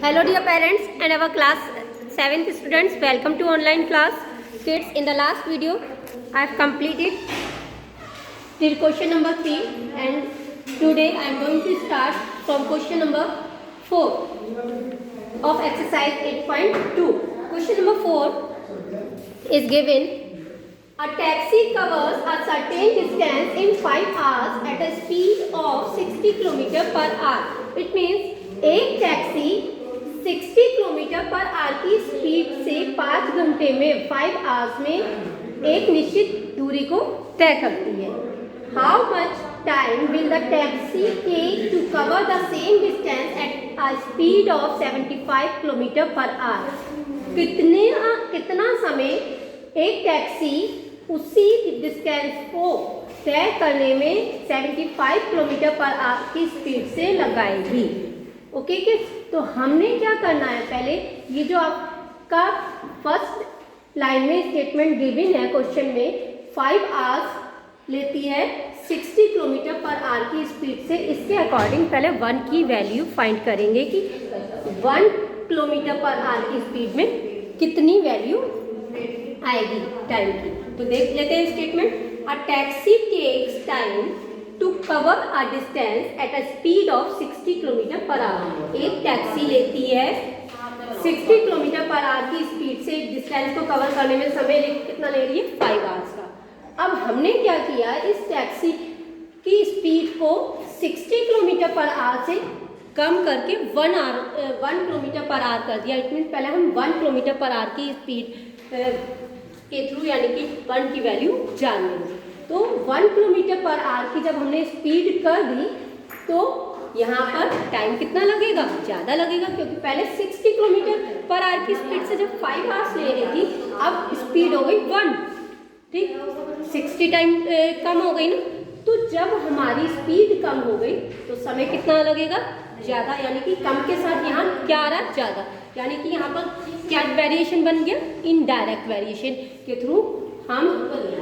Hello dear parents and our class 7th students, welcome to online class. Kids, in the last video I have completed till question number 3 and today I am going to start from question number 4 of exercise 8.2. Question number 4 is given. A taxi covers a certain distance in 5 hours at a speed of 60 km per hour. It means एक taxi 60 kilometre per our की speed से 5 घंटे में 5 hours में एक निश्चित दूरी को तय करती है. How much time will the taxi take to cover the same distance at a speed of 75 kilometre per hour. कितना समय एक टैक्सी उसी डिस्टेंस को तय करने में 75 किलोमीटर पर आवर की स्पीड से लगाएगी. ओके किड्स, तो हमने क्या करना है, पहले ये जो आपका फर्स्ट लाइन में स्टेटमेंट गिवन है क्वेश्चन में 5 आवर्स लेती है 60 किलोमीटर पर आवर की स्पीड से. इसके अकॉर्डिंग पहले 1 की वैल्यू फाइंड करेंगे कि 1 किलोमीटर पर आवर की स्पीड में कितनी वैल्यू आएगी टाइम की. तो देख लेते हैं statement. A taxi takes time to cover a distance at a speed of 60 kilometre per hour. एक टैक्सी लेती है 60 किलोमीटर पर आवर की स्पीड से डिस्टेंस को कवर करने में समय कितना ले रही है, 5 आवर्स का. अब हमने क्या किया, इस टैक्सी की स्पीड को 60 किलोमीटर पर आवर से कम करके 1 किलोमीटर पर आवर कर दिया. इट मीन पहले हम 1 किलोमीटर पर आवर की स्पीड के थ्रू यानी कि 1 की वैल्यू जान लेंगे. तो 1 किलोमीटर पर आवर की जब हमने स्पीड कर दी तो यहाँ पर टाइम कितना लगेगा, ज़्यादा लगेगा, क्योंकि पहले 60 किलोमीटर पर आवर की स्पीड से जब 5 आवर्स ले रही थी, अब स्पीड हो गई 1. ठीक, 60 टाइम कम हो गई ना. तो जब हमारी स्पीड कम हो गई तो समय कितना लगेगा, ज़्यादा. यानी कि कम के साथ यहाँ क्या आ रहा है, ज़्यादा. यानी कि यहाँ पर क्या वेरिएशन बन गया, इनडायरेक्ट वेरिएशन के थ्रू हम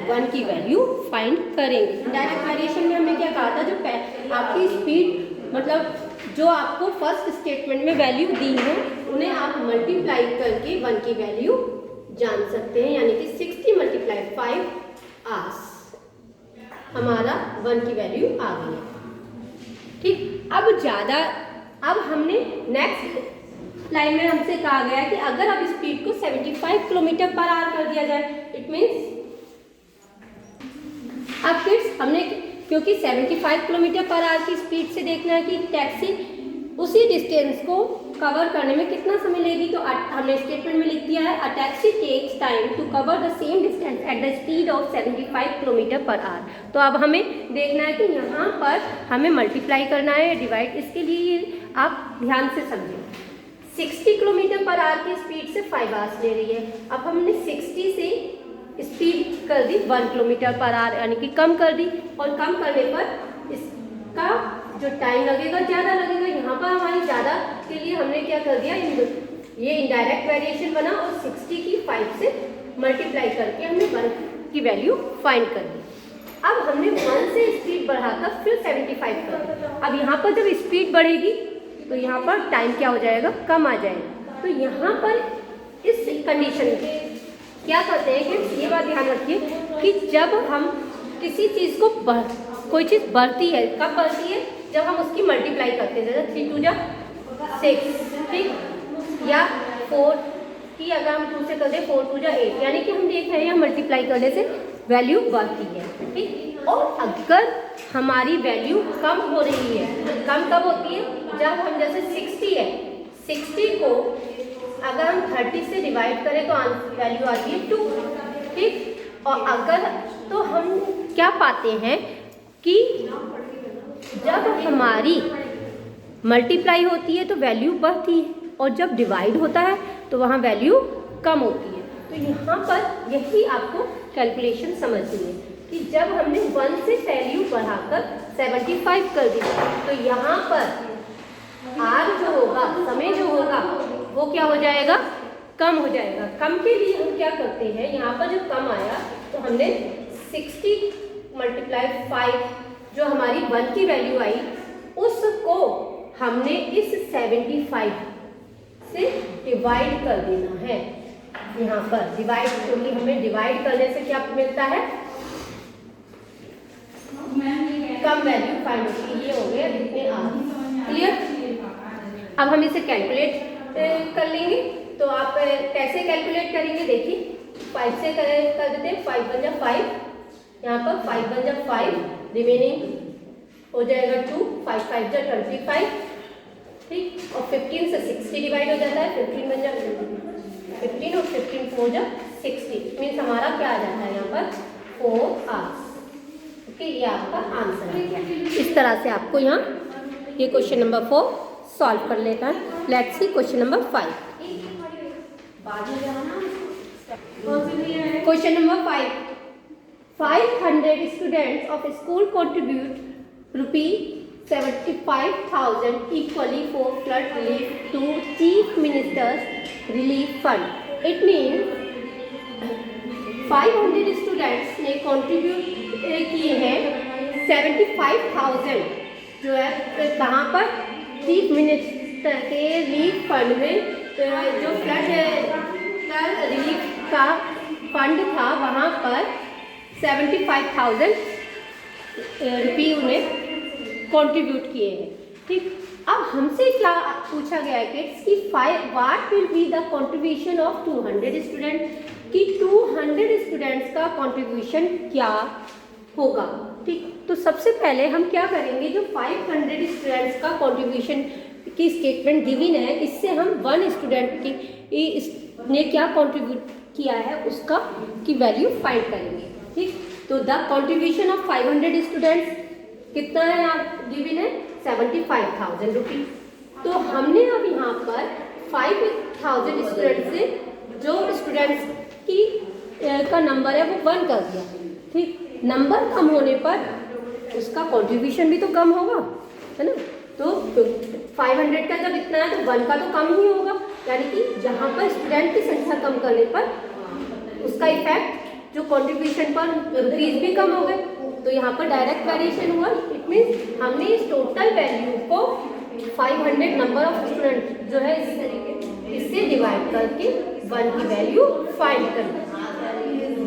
1 की वैल्यू फाइंड करेंगे. डायरेक्ट वेरिएशन में हमने क्या कहा था, जो आपकी स्पीड मतलब जो आपको फर्स्ट स्टेटमेंट में वैल्यू दी हो उन्हें आप मल्टीप्लाई करके 1 की वैल्यू जान सकते हैं. यानी कि 60 × 5 आवर्स हमारा 1 की वैल्यू आ गई है. ठीक, अब हमने नेक्स्ट लाइन में हमसे कहा गया कि अगर अब स्पीड को 75 किलोमीटर पर आवर कर दिया जाए, इट मीन्स अब किड्स हमने क्योंकि 75 किलोमीटर पर आवर की स्पीड से देखना है कि टैक्सी उसी डिस्टेंस को कवर करने में कितना समय लेगी. तो हमने स्टेटमेंट में लिख दिया है a taxi takes time to cover the same distance at the speed of 75 kilometre per hour. तो अब हमें देखना है कि यहाँ पर हमें मल्टीप्लाई करना है, डिवाइड. इसके लिए आप ध्यान से समझें. 60 किलोमीटर पर आवर की स्पीड से 5 आवर्स ले रही है. अब हमने 60 से स्पीड कर दी 1 किलोमीटर पर आवर, यानी कि कम कर दी. और कम करने पर इसका जो टाइम लगेगा ज़्यादा लगेगा. यहाँ पर हमारी ज़्यादा के लिए हमने क्या कर दिया, ये इनडायरेक्ट वेरिएशन बना और 60 की 5 से मल्टीप्लाई करके हमने 1 की वैल्यू फाइंड कर दी. अब हमने 1 से स्पीड बढ़ाकर फिर 75 कर दी. अब यहाँ पर जब स्पीड बढ़ेगी तो यहाँ पर टाइम क्या हो जाएगा, कम आ जाएगा. तो यहाँ पर इस कंडीशन में क्या करते हैं कि ये बात ध्यान रखिए कि जब हम किसी चीज़ को कोई चीज़ बढ़ती है, कब बढ़ती है, जब हम उसकी मल्टीप्लाई करते हैं. जैसे 3 × 2 = 6, ठीक, या 4 की अगर हम 2 से कर दें 4 × 2 = 8. यानी कि हम देख रहे हैं यहाँ मल्टीप्लाई करने से वैल्यू बढ़ती है. ठीक, और अगर हमारी वैल्यू कम हो रही है, कम कब होती है, जब हम जैसे 60 है, 60 को अगर हम 30 से डिवाइड करें तो वैल्यू आती है 2. ठीक, और अगर तो हम क्या पाते हैं कि जब हमारी मल्टीप्लाई होती है तो वैल्यू बढ़ती है और जब डिवाइड होता है तो वहाँ वैल्यू कम होती है. तो यहाँ पर यही आपको कैलकुलेशन समझनी है कि जब हमने 1 से वैल्यू बढ़ाकर 75 कर दी तो यहाँ पर आर जो होगा, समय जो होगा वो क्या हो जाएगा, कम हो जाएगा. कम के लिए हम क्या करते हैं, यहाँ पर जब कम आया तो हमने 60 × 5 जो हमारी 1 की वैल्यू आई उसको हमने इस 75 से डिवाइड कर देना है। यहाँ पर डिवाइड, क्योंकि हमें डिवाइड करने से क्या मिलता है, कम वैल्यू फाइंड होती है। ये हो गया इतने आर। क्लियर। अब हम इसे कैलकुलेट कर लेंगे। तो आप कैसे कैलकुलेट करेंगे, देखिए 5 से कर देते हैं। 5 बन जा 5, यहाँ पर 5 बन जा 5, रिमेनिंग हो जाएगा 2, 5 5 जा 25, ठीक। और 15 से 60 डिवाइड हो जाता है, 15 बन जा 15 और 15 4 जा 60, मीन्स हमारा क्या आ जाता है यहाँ पर 4 आवर्स। ओके, ये आपका आंसर है। इस तरह से आपको यहाँ ये क्वेश्चन नंबर 4 सॉल्व कर लेता है। Let's see question number 5। Question number 5, 500 students of school contribute ₹75,000 equally for flood relief to Chief Minister's Relief Fund। It means 500 students ने कंट्रीब्यूट किए हैं 75,000, जो है कहाँ पर, चीफ मिनिस्टर के रिलीफ फंड में। जो फ्लड रिलीफ का फंड था वहाँ पर 75,000 रुपये उन्हें कंट्रीब्यूट किए हैं, ठीक। अब हमसे क्या पूछा गया है किड्स कि what will be the contribution of 200 student, कि 200 स्टूडेंट्स का कंट्रीब्यूशन क्या होगा, ठीक। तो सबसे पहले हम क्या करेंगे, जो 500 स्टूडेंट्स का कंट्रीब्यूशन की स्टेटमेंट गिवन है, इससे हम 1 स्टूडेंट की ने क्या कंट्रीब्यूट किया है उसका की वैल्यू फाइंड करेंगे, ठीक। तो द कंट्रीब्यूशन ऑफ 500 स्टूडेंट्स कितना है, आप गिवन है 75,000 रुपीज। तो हमने अब यहाँ पर 5,000 स्टूडेंट से जो स्टूडेंट्स की का नंबर है वो 1 कर दिया, ठीक। नंबर कम होने पर उसका कंट्रीब्यूशन भी तो कम होगा, है ना। तो 500 का जब इतना है तो 1 का तो कम ही होगा, यानी कि जहाँ पर स्टूडेंट की संख्या कम करने पर उसका इफेक्ट जो कंट्रीब्यूशन पर रुपीज भी कम हो गए। तो यहाँ पर डायरेक्ट वेरिएशन हुआ। इट मीन्स हमने इस टोटल वैल्यू को 500 नंबर ऑफ स्टूडेंट जो है इस तरीके इससे डिवाइड करके 1 की वैल्यू फाइंड कर दी,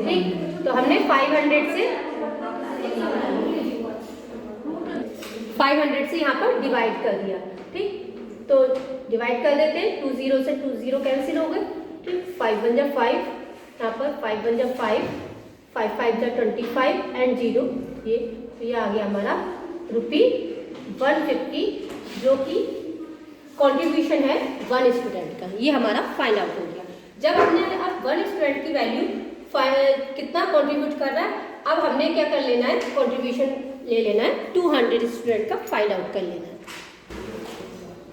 ठीक। तो हमने 500 से यहाँ पर डिवाइड कर दिया, ठीक। तो डिवाइड कर देते हैं, 2 0 से 2 0 कैंसिल हो गए, ठीक। 5 बन जा 5, यहाँ पर 5 बन जा 5, 5 5 जा 25 एंड 0, ये आ गया हमारा ₹150, जो कि कंट्रीब्यूशन है 1 स्टूडेंट का। ये हमारा फाइंड आउट हो गया। जब हमने अब 1 स्टूडेंट की वैल्यू कितना कंट्रीब्यूट कर रहा है, अब हमने क्या कर लेना है, कंट्रीब्यूशन ले लेना है 200 स्टूडेंट का फाइंड आउट कर लेना है।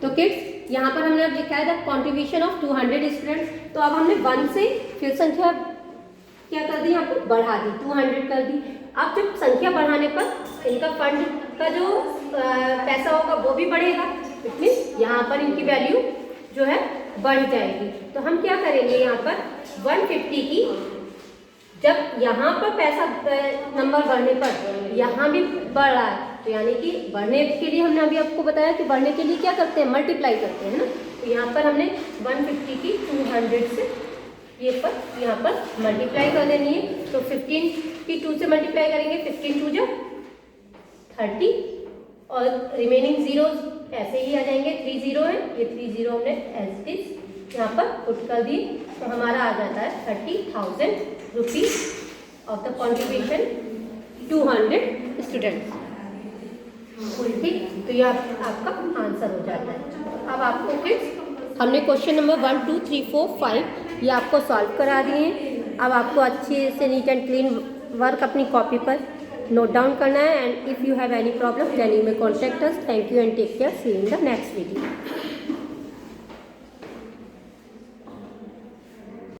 तो किड्स यहाँ पर हमने अब लिखा है द कंट्रीब्यूशन ऑफ 200 स्टूडेंट्स। तो अब हमने 1 से फिर संख्या क्या कर दी, यहाँ पर बढ़ा दी, 200 कर दी। अब जब संख्या बढ़ाने पर इनका फंड का जो पैसा होगा वो भी बढ़ेगा, इसलिए यहाँ पर इनकी वैल्यू जो है बढ़ जाएगी। तो हम क्या करेंगे, यहाँ पर 150 की, जब यहाँ पर पैसा नंबर बढ़ने पर यहाँ भी बढ़ रहा है, तो यानी कि बढ़ने के लिए हमने अभी आपको बताया कि बढ़ने के लिए क्या करते हैं, मल्टीप्लाई करते हैं ना। तो यहाँ पर हमने 150 की 200 से यहाँ पर मल्टीप्लाई कर देनी है। तो 15 की 2 से मल्टीप्लाई करेंगे, 15 2 जा 30 और रिमेनिंग जीरोज ऐसे ही आ जाएंगे। 3 0 है, ये 3 0 हमने एज इट इज यहाँ पर पुट कर दिए। तो हमारा आ जाता है 30,000 rupees of the contribution 200 students, ठीक। तो ये आपका आंसर हो जाता है। अब आपको किड्स हमने क्वेश्चन नंबर 1 2 3 4 5 ये आपको सॉल्व करा दिए हैं। अब आपको अच्छे से नीट एंड क्लीन वर्क अपनी कॉपी पर नोट डाउन करना है। And if you have any problem then you may contact us. Thank you and take care. See you in the next video.